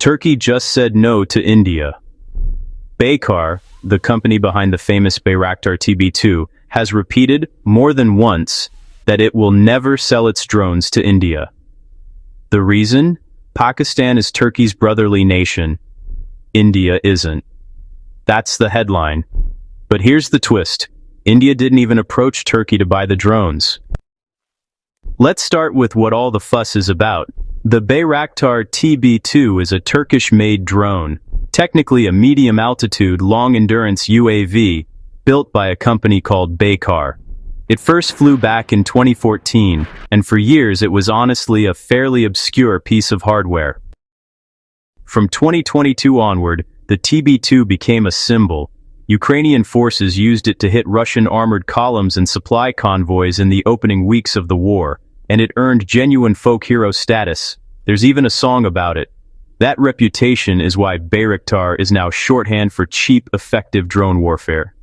Turkey just said no to India. Baykar, the company behind the famous Bayraktar TB2, has repeated more than once that it will never sell its drones to India. The reason? Pakistan is Turkey's brotherly nation. India isn't. That's the headline. But here's the twist. India didn't even approach Turkey to buy the drones. Let's start with what all the fuss is about. The Bayraktar TB2 is a Turkish-made drone, technically a medium-altitude, long-endurance UAV, built by a company called Baykar. It first flew back in 2014, and for years it was honestly a fairly obscure piece of hardware. From 2022 onward, the TB2 became a symbol. Ukrainian forces used it to hit Russian armored columns and supply convoys in the opening weeks of the war, and it earned genuine folk hero status. There's even a song about it. That reputation is why Bayraktar is now shorthand for cheap, effective drone warfare.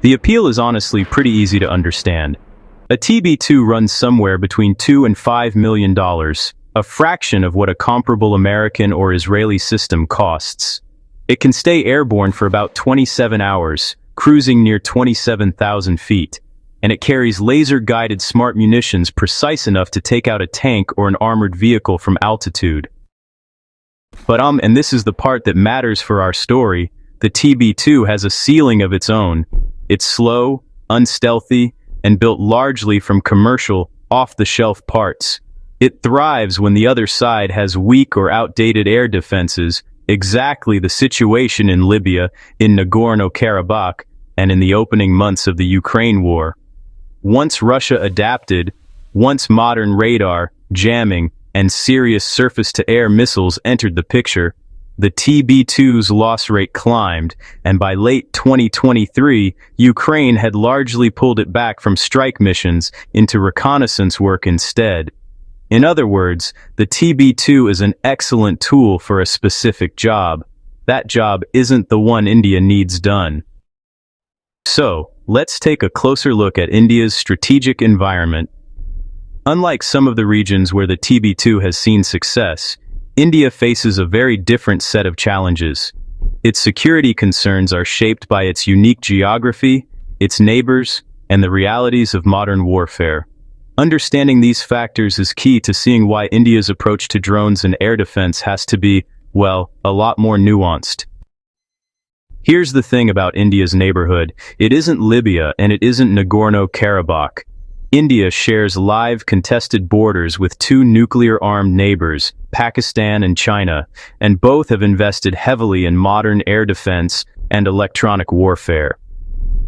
The appeal is honestly pretty easy to understand. A TB2 runs somewhere between $2 and $5 million, a fraction of what a comparable American or Israeli system costs. It can stay airborne for about 27 hours, cruising near 27,000 feet. And it carries laser-guided smart munitions precise enough to take out a tank or an armored vehicle from altitude. But and this is the part that matters for our story, the TB2 has a ceiling of its own. It's slow, unstealthy, and built largely from commercial, off-the-shelf parts. It thrives when the other side has weak or outdated air defenses, exactly the situation in Libya, in Nagorno-Karabakh, and in the opening months of the Ukraine war. Once Russia adapted, once modern radar, jamming, and serious surface-to-air missiles entered the picture, the TB2's loss rate climbed, and by late 2023, Ukraine had largely pulled it back from strike missions into reconnaissance work instead. In other words, the TB2 is an excellent tool for a specific job. That job isn't the one India needs done. So, let's take a closer look at India's strategic environment. Unlike some of the regions where the TB2 has seen success, India faces a very different set of challenges. Its security concerns are shaped by its unique geography, its neighbors, and the realities of modern warfare. Understanding these factors is key to seeing why India's approach to drones and air defense has to be, well, a lot more nuanced. Here's the thing about India's neighborhood. It isn't Libya and it isn't Nagorno-Karabakh. India shares live contested borders with two nuclear-armed neighbors, Pakistan and China, and both have invested heavily in modern air defense and electronic warfare.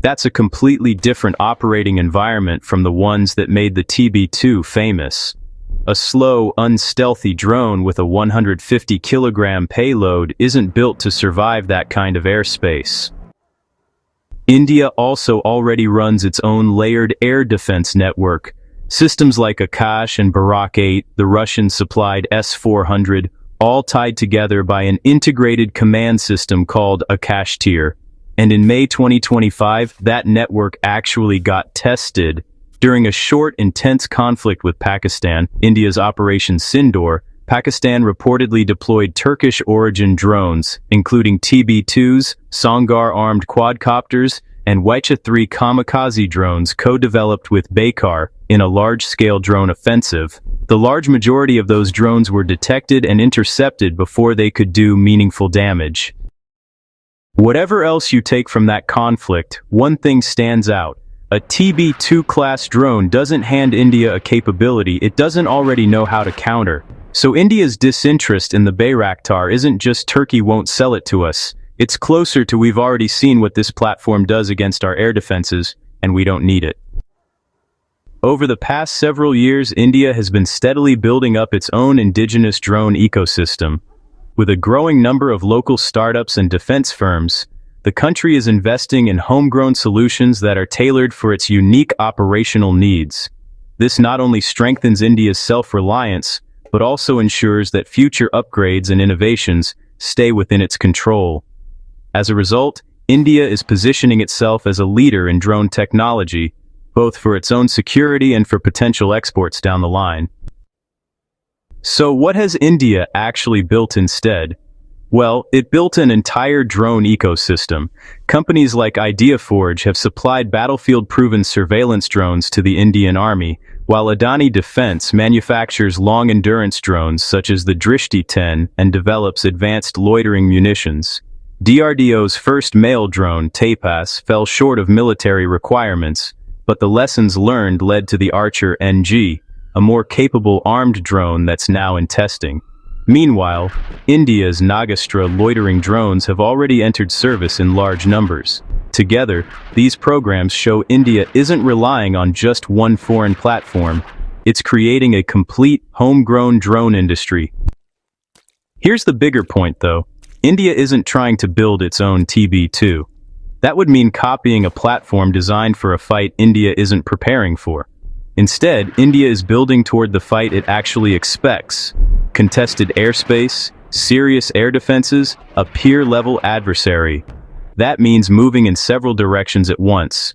That's a completely different operating environment from the ones that made the TB2 famous. A slow, unstealthy drone with a 150-kilogram payload isn't built to survive that kind of airspace. India also already runs its own layered air defense network. Systems like Akash and Barak 8, the Russian-supplied S-400, all tied together by an integrated command system called Akash Tier. And in May 2025, that network actually got tested. During a short, intense conflict with Pakistan, India's Operation Sindoor, Pakistan reportedly deployed Turkish-origin drones, including TB2s, Songar-armed quadcopters, and Waicha-3 kamikaze drones co-developed with Baykar in a large-scale drone offensive. The large majority of those drones were detected and intercepted before they could do meaningful damage. Whatever else you take from that conflict, one thing stands out. A TB2 class drone doesn't hand India a capability it doesn't already know how to counter. So India's disinterest in the Bayraktar isn't just Turkey won't sell it to us. It's closer to we've already seen what this platform does against our air defenses, and we don't need it. Over the past several years, India has been steadily building up its own indigenous drone ecosystem. With a growing number of local startups and defense firms, the country is investing in homegrown solutions that are tailored for its unique operational needs. This not only strengthens India's self-reliance, but also ensures that future upgrades and innovations stay within its control. As a result, India is positioning itself as a leader in drone technology, both for its own security and for potential exports down the line. So what has India actually built instead? Well, it built an entire drone ecosystem. Companies like IdeaForge have supplied battlefield-proven surveillance drones to the Indian Army, while Adani Defense manufactures long-endurance drones such as the Drishti-10 and develops advanced loitering munitions. DRDO's first male drone, Tapas, fell short of military requirements, but the lessons learned led to the Archer NG, a more capable armed drone that's now in testing. Meanwhile, India's Nagastra loitering drones have already entered service in large numbers. Together, these programs show India isn't relying on just one foreign platform, it's creating a complete, homegrown drone industry. Here's the bigger point though, India isn't trying to build its own TB2. That would mean copying a platform designed for a fight India isn't preparing for. Instead, India is building toward the fight it actually expects: contested airspace, serious air defenses, a peer-level adversary. That means moving in several directions at once.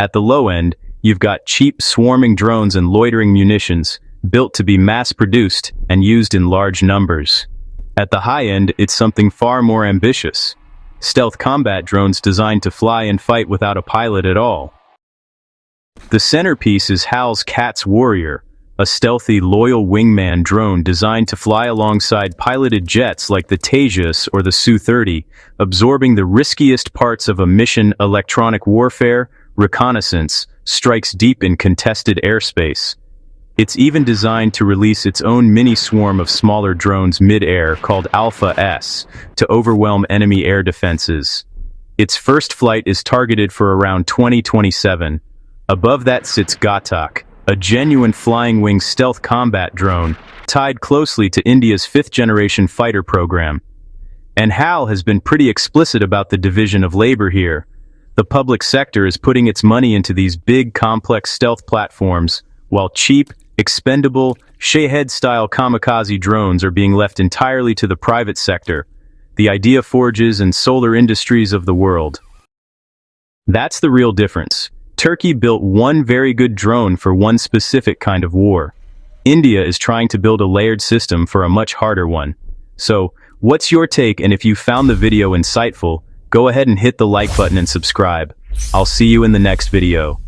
At the low end, you've got cheap swarming drones and loitering munitions, built to be mass-produced and used in large numbers. At the high end, it's something far more ambitious: stealth combat drones designed to fly and fight without a pilot at all. The centerpiece is HAL's Cat's Warrior, a stealthy, loyal wingman drone designed to fly alongside piloted jets like the Tejas or the Su-30, absorbing the riskiest parts of a mission: electronic warfare, reconnaissance, strikes deep in contested airspace. It's even designed to release its own mini-swarm of smaller drones mid-air called Alpha S to overwhelm enemy air defenses. Its first flight is targeted for around 2027. Above that sits Ghatak, a genuine flying-wing stealth combat drone tied closely to India's fifth-generation fighter program. And HAL has been pretty explicit about the division of labor here. The public sector is putting its money into these big, complex stealth platforms, while cheap, expendable, Shahed-style kamikaze drones are being left entirely to the private sector, the IdeaForges and solar industries of the world. That's the real difference. Turkey built one very good drone for one specific kind of war. India is trying to build a layered system for a much harder one. So, what's your take? And if you found the video insightful, go ahead and hit the like button and subscribe. I'll see you in the next video.